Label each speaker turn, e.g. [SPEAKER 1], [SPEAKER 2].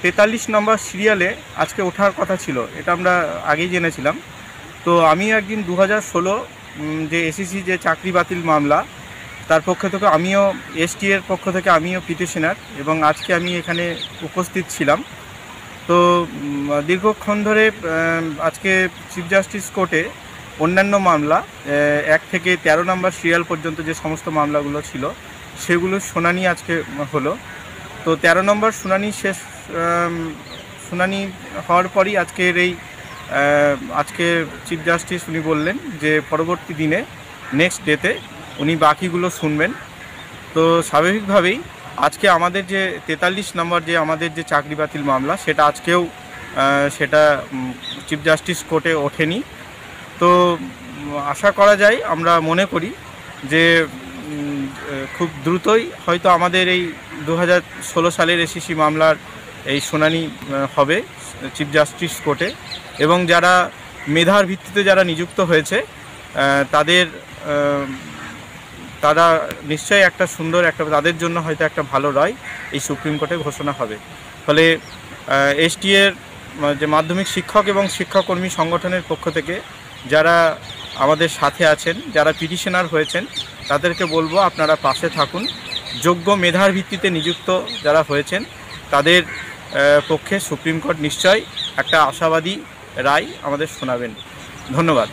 [SPEAKER 1] 43 নম্বর সিরিয়ালে আজকে ওঠার কথা ছিল, এটা আমরা আগেই জেনেছিলাম। তো আমিও একদিন 2016 যে এসএসসি যে চাকরি বাতিল মামলা, তার পক্ষ থেকে আমিও এসটি এর পক্ষ থেকে আমিও পিটিশনার, এবং আজকে আমি এখানে উপস্থিত ছিলাম। তো দীর্ঘক্ষণ ধরে আজকে চিফ জাস্টিস কোর্টে অন্যান্য মামলা 1 থেকে 13 নম্বর সিরিয়াল পর্যন্ত যে সমস্ত মামলাগুলো ছিল সেগুলোর শুনানি আজকে হলো। তো 13 নম্বর শুনানি হওয়ার পরই আজকে চিফ জাস্টিস উনি বললেন যে পরবর্তী দিনে নেক্সট ডেতে উনি বাকিগুলো শুনবেন। তো স্বাভাবিকভাবেই আজকে আমাদের যে 43 নম্বর যে আমাদের যে চাকরি বাতিল মামলা, সেটা আজকেও সেটা চিফ জাস্টিস কোর্টে ওঠেনি। তো আশা করা যায়, আমরা মনে করি যে খুব দ্রুতই হয়তো আমাদের এই 2016 সালের এসএসসি মামলার এই শুনানি হবে চিফ জাস্টিস কোর্টে, এবং যারা মেধার ভিত্তিতে যারা নিযুক্ত হয়েছে তারা নিশ্চয়ই একটা সুন্দর তাদের জন্য হয়তো একটা ভালো রায় এই সুপ্রিম কোর্টে ঘোষণা হবে। ফলে এসটি এর যে মাধ্যমিক শিক্ষক এবং শিক্ষাকর্মী সংগঠনের পক্ষ থেকে যারা আমাদের সাথে আছেন, যারা পিটিশনার হয়েছেন, তাদেরকে বলবো আপনারা পাশে থাকুন। যোগ্য মেধার ভিত্তিতে নিযুক্ত যারা হয়েছেন তাদের পক্ষে সুপ্রিম কোর্ট নিশ্চয়ই একটা আশাবাদী রায় আমাদের শোনাবেন। ধন্যবাদ।